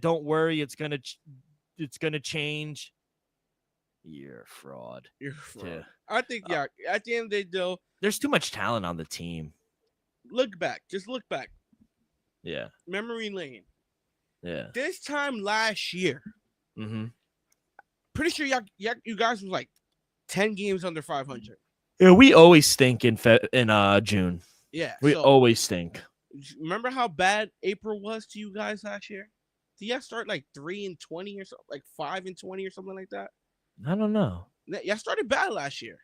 Speaker 2: "Don't worry, it's gonna change." You're a fraud.
Speaker 3: You're a fraud.
Speaker 2: Yeah.
Speaker 3: I think at the end of the day, though,
Speaker 2: There's too much talent on the team.
Speaker 3: look back. Just look back.
Speaker 2: Yeah.
Speaker 3: Memory lane.
Speaker 2: Yeah.
Speaker 3: This time last year,
Speaker 2: Mm-hmm.
Speaker 3: pretty sure you guys was like 10 games under 500.
Speaker 2: Yeah, we always stink in June.
Speaker 3: Yeah.
Speaker 2: We
Speaker 3: so,
Speaker 2: always stink.
Speaker 3: remember how bad April was to you guys last year? Did y'all start like 3-20 or something, like 5-20 or something like that?
Speaker 2: I don't know.
Speaker 3: Y'all started bad last year.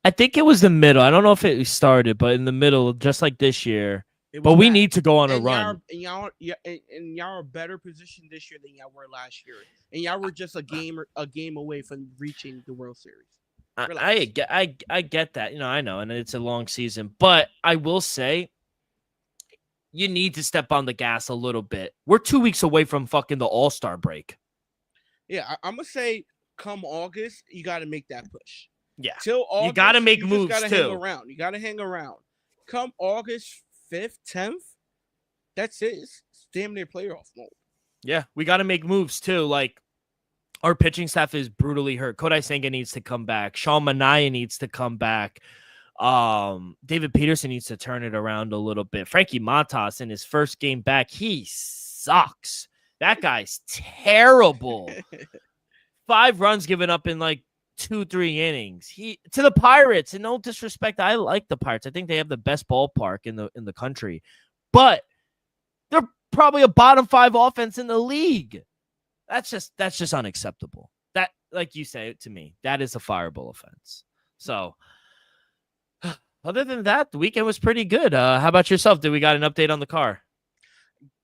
Speaker 2: I think it was the middle. I don't know if it started, but in the middle, just like this year. But we need to go on a run.
Speaker 3: Y'all are a better position this year than y'all were last year. And y'all were just a game away from reaching the World Series.
Speaker 2: I get that. I know, and it's a long season. But I will say, you need to step on the gas a little bit. We're 2 weeks away from fucking the All-Star break.
Speaker 3: Yeah, I'm going to say come August, you got to make that push.
Speaker 2: Yeah.
Speaker 3: Till August,
Speaker 2: you got to make moves,
Speaker 3: gotta
Speaker 2: too.
Speaker 3: Hang around. You got to hang around. Come August 5th, 10th, that's it. It's damn near playoff mode.
Speaker 2: Yeah, we got to make moves, too. Like, our pitching staff is brutally hurt. Kodai Senga needs to come back. Sean Manaea needs to come back. David Peterson needs to turn it around a little bit. Frankie Montas in his first game back, he sucks. That guy's terrible. 5 runs given up in like 2-3 innings. To the Pirates, and no disrespect, I like the Pirates. I think they have the best ballpark in the country, but they're probably a bottom 5 offense in the league. That's just unacceptable. That, like you say to me, that is a fireable offense. So, other than that, the weekend was pretty good. How about yourself? Did we got an update on the car?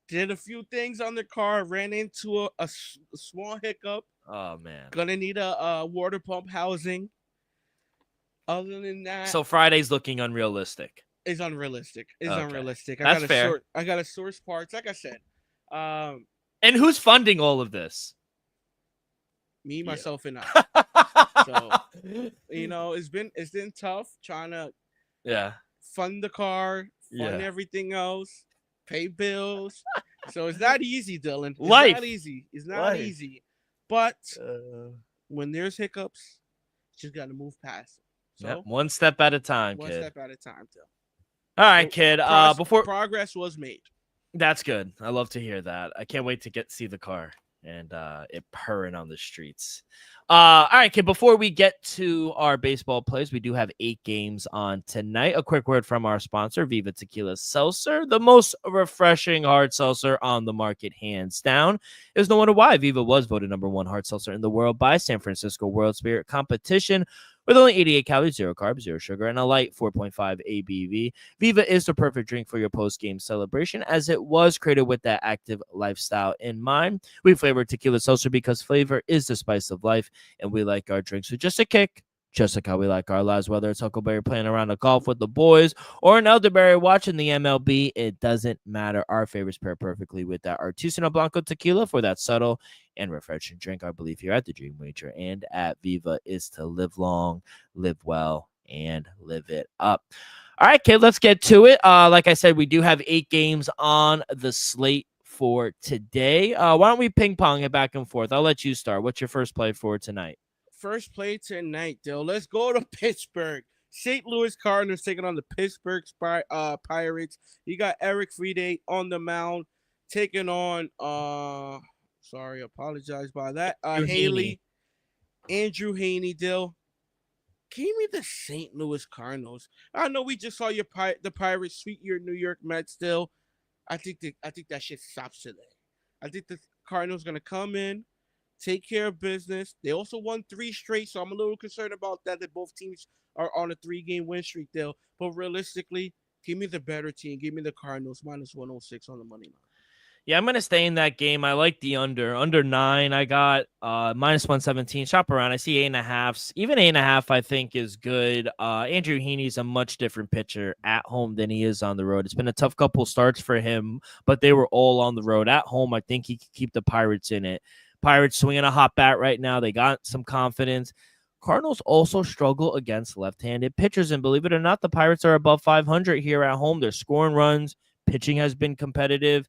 Speaker 3: Did a few things on the car. Ran into a small hiccup.
Speaker 2: Oh man,
Speaker 3: gonna need a water pump housing. Other than that,
Speaker 2: so Friday's looking unrealistic.
Speaker 3: It's unrealistic. Unrealistic.
Speaker 2: That's fair.
Speaker 3: I got to source parts. Like I said,
Speaker 2: and who's funding all of this?
Speaker 3: Me, myself, and I. So it's been tough trying to fund the car, fund everything else, pay bills. So it's not easy, Dylan. It's not easy. It's not easy. But when there's hiccups, you just got to move past them. So
Speaker 2: one step at a time,
Speaker 3: kid. One step at a time, Dylan.
Speaker 2: All right, kid. Before
Speaker 3: progress was made.
Speaker 2: That's good. I love to hear that. I can't wait to see the car and it purring on the streets. All right, kid. Before we get to our baseball plays, we do have 8 games on tonight. A quick word from our sponsor, Viva Tequila Seltzer, the most refreshing hard seltzer on the market, hands down. There's no wonder why Viva was voted #1 hard seltzer in the world by San Francisco World Spirit Competition. With only 88 calories, 0 carbs, 0 sugar, and a light 4.5 ABV, Viva is the perfect drink for your post-game celebration, as it was created with that active lifestyle in mind. We flavor tequila seltzer because flavor is the spice of life, and we like our drinks with just a kick, just like how we like our lives. Whether it's Huckleberry playing around the golf with the boys or an elderberry watching the MLB, it doesn't matter. Our favorites pair perfectly with that Artisanal Blanco tequila for that subtle and refreshing drink. Our belief here at the Dream Wager and at Viva is to live long, live well, and live it up. All right, kid, let's get to it. Like I said, we do have 8 games on the slate for today. Why don't we ping pong it back and forth? I'll let you start. What's your first play for tonight?
Speaker 3: First play tonight, Dill. Let's go to Pittsburgh. St. Louis Cardinals taking on the Pittsburgh Pirates. You got Eric Friede on the mound taking on sorry, apologize by that. Andrew Heaney, Dill. Give me the St. Louis Cardinals. I know we just saw the Pirates sweep your New York Mets, Dill. I think that shit stops today. I think the Cardinals gonna come in, take care of business. They also won 3 straight, so I'm a little concerned about that both teams are on a 3-game win streak, Dill. But realistically, give me the better team. Give me the Cardinals -106 on the money line.
Speaker 2: Yeah, I'm going to stay in that game. I like the under 9. I got -117. Shop around. I see 8.5. Even 8.5, I think, is good. Andrew Heaney's a much different pitcher at home than he is on the road. It's been a tough couple starts for him, but they were all on the road. At home, I think he could keep the Pirates in it. Pirates swinging a hot bat right now. They got some confidence. Cardinals also struggle against left-handed pitchers, and believe it or not, the Pirates are above 500 here at home. They're scoring runs. Pitching has been competitive.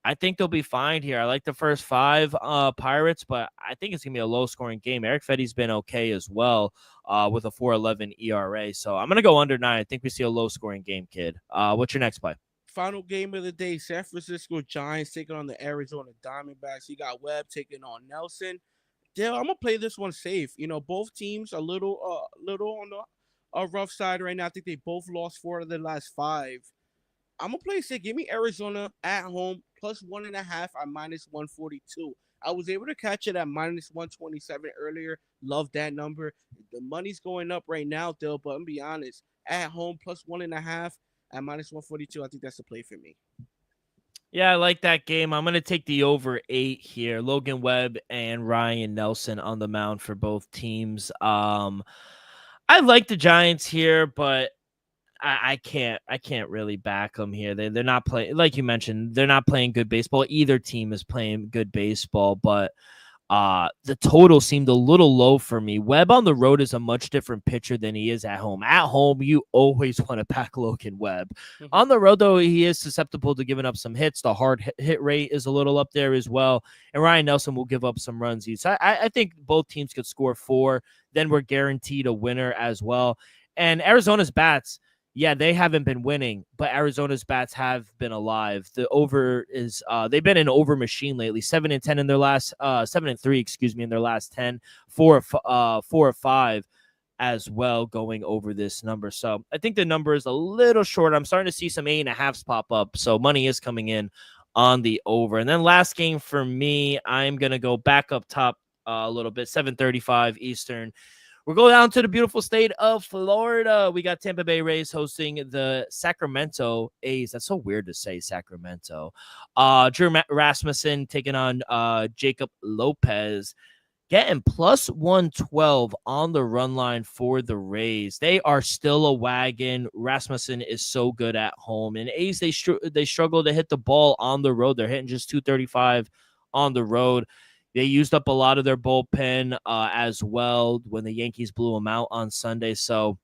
Speaker 2: I think they'll be fine here. I like the first 5 Pirates, but I think it's going to be a low-scoring game. Eric Fetty's been okay as well with a 4.11 ERA. So I'm going to go under 9. I think we see a low-scoring game, kid. What's your next play?
Speaker 3: Final game of the day, San Francisco Giants taking on the Arizona Diamondbacks. You got Webb taking on Nelson. Dale, I'm going to play this one safe. Both teams a little on the rough side right now. I think they both lost 4 of their last 5. I'm going to play safe. Give me Arizona at home plus 1.5 at -142. I was able to catch it at -127 earlier. Love that number. The money's going up right now, Dale, but I'm going to be honest. At home plus 1.5 at -142. I think that's a play for me.
Speaker 2: Yeah, I like that game. I'm going to take the over 8 here. Logan Webb and Ryan Nelson on the mound for both teams. I like the Giants here, but I can't really back them here. They're not playing, like you mentioned, they're not playing good baseball. Either team is playing good baseball, but the total seemed a little low for me. Webb on the road is a much different pitcher than he is at home. At home, you always want to back Logan Webb. On the road, though, he is susceptible to giving up some hits. The hard hit rate is a little up there as well. And Ryan Nelson will give up some runs. So I think both teams could score 4. Then we're guaranteed a winner as well. And Arizona's bats, yeah, they haven't been winning, but Arizona's bats have been alive. The over is they've been an over machine lately. 7-10 in their last 7-3, in their last 10. 4 or 5 as well going over this number. So I think the number is a little short. I'm starting to see some 8.5s pop up. So money is coming in on the over. And then last game for me, I'm gonna go back up top a little bit. 7:35 Eastern. We're going down to the beautiful state of Florida. We got Tampa Bay Rays hosting the Sacramento A's. That's so weird to say, Sacramento. Drew Rasmussen taking on Jacob Lopez, getting plus 112 on the run line for the Rays. They are still a wagon. Rasmussen is so good at home. And A's, they struggle to hit the ball on the road. They're hitting just 235 on the road. They used up a lot of their bullpen as well when the Yankees blew them out on Sunday. So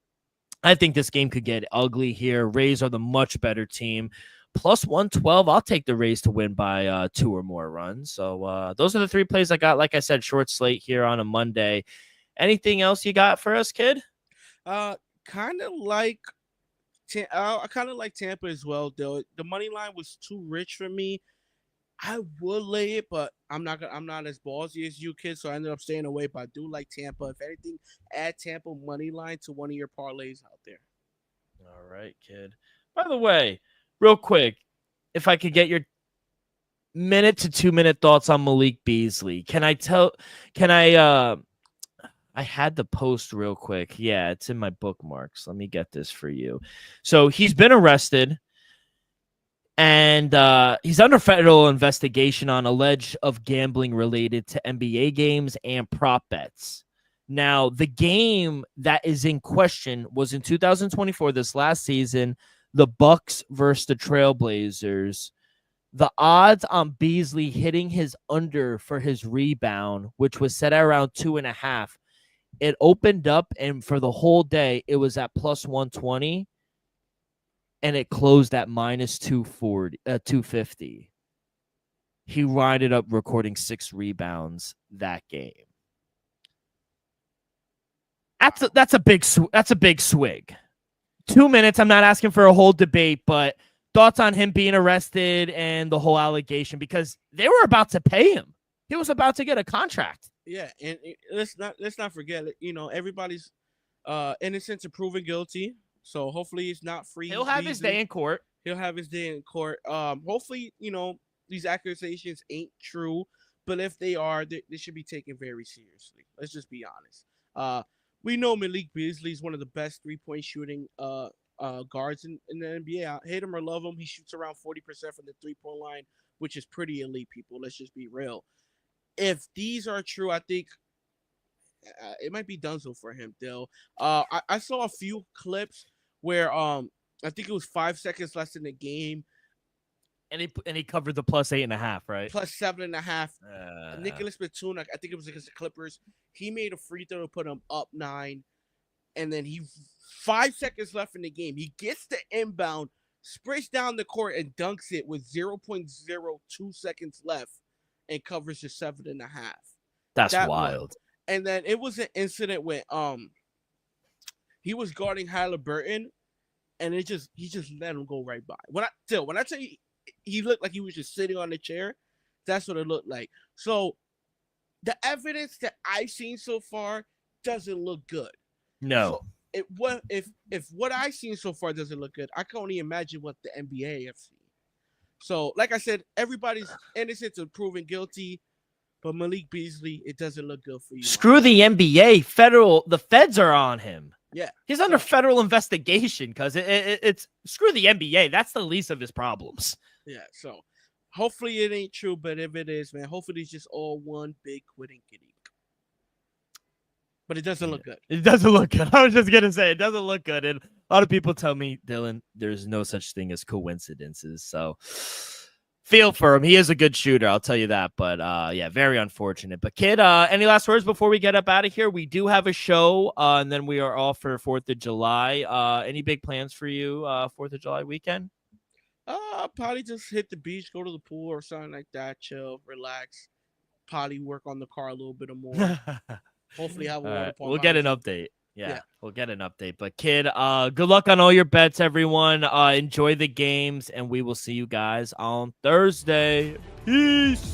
Speaker 2: I think this game could get ugly here. Rays are the much better team. Plus 112, I'll take the Rays to win by 2 or more runs. So those are the 3 plays I got. Like I said, short slate here on a Monday. Anything else you got for us, kid?
Speaker 3: Kind of like I kind of like Tampa as well, though. The money line was too rich for me. I would lay it, but I'm not as ballsy as you, kid. So I ended up staying away. But I do like Tampa. If anything, add Tampa money line to one of your parlays out there.
Speaker 2: All right, kid. By the way, real quick, if I could get your minute to 2-minute thoughts on Malik Beasley. I had the post real quick. Yeah, it's in my bookmarks. Let me get this for you. So he's been arrested. And he's under federal investigation on alleged of gambling related to NBA games and prop bets. Now, the game that is in question was in 2024, this last season, the Bucks versus the Trailblazers. The odds on Beasley hitting his under for his rebound, which was set at around 2.5, it opened up, and for the whole day, it was at plus 120. And it closed at minus 250. He winded up recording 6 rebounds that game. That's a big swig. 2 minutes. I'm not asking for a whole debate, but thoughts on him being arrested and the whole allegation, because they were about to pay him. He was about to get a contract.
Speaker 3: Yeah, and let's not forget. Everybody's innocent to proven guilty. So hopefully he's not free.
Speaker 2: He'll have his day in court.
Speaker 3: Hopefully, these accusations ain't true. But if they are, they should be taken very seriously. Let's just be honest. We know Malik Beasley is one of the best 3-point shooting guards in the NBA. I hate him or love him. He shoots around 40% from the 3-point line, which is pretty elite, people. Let's just be real. If these are true, I think it might be donezo for him, Dill. I saw a few clips where I think it was 5 seconds less in the game,
Speaker 2: And he covered the plus 8.5, right?
Speaker 3: Plus 7.5. Nicholas Batum, I think it was against the Clippers. He made a free throw to put him up 9. And then 5 seconds left in the game. He gets the inbound, sprints down the court, and dunks it with 0.02 seconds left and covers the 7.5.
Speaker 2: That's wild.
Speaker 3: And then it was an incident when he was guarding Halliburton, and he just let him go right by. When I tell you he looked like he was just sitting on the chair, that's what it looked like. So the evidence that I've seen so far doesn't look good.
Speaker 2: No.
Speaker 3: So if what I've seen so far doesn't look good, I can only imagine what the NBA have seen. So, like I said, everybody's innocent until proven guilty, but Malik Beasley, it doesn't look good for you.
Speaker 2: Screw the NBA. The feds are on him.
Speaker 3: Yeah.
Speaker 2: He's under federal investigation because it's screw the NBA. That's the least of his problems.
Speaker 3: Yeah, so hopefully it ain't true, but if it is, man, hopefully it's just all one big quitting kitty. But it doesn't look good.
Speaker 2: It doesn't look good. I was just going to say, it doesn't look good. And a lot of people tell me, Dylan, there's no such thing as coincidences. So feel for him. He is a good shooter. I'll tell you that. But yeah, very unfortunate. But Kid, any last words before we get up out of here? We do have a show and then we are off for 4th of July. Any big plans for you 4th of July weekend?
Speaker 3: Probably just hit the beach, go to the pool or something like that. Chill, relax. Probably work on the car a little bit more. Hopefully have a water pump.
Speaker 2: We'll get an update. Yeah, we'll get an update. But Kid, good luck on all your bets, everyone. Enjoy the games, and we will see you guys on Thursday. Peace.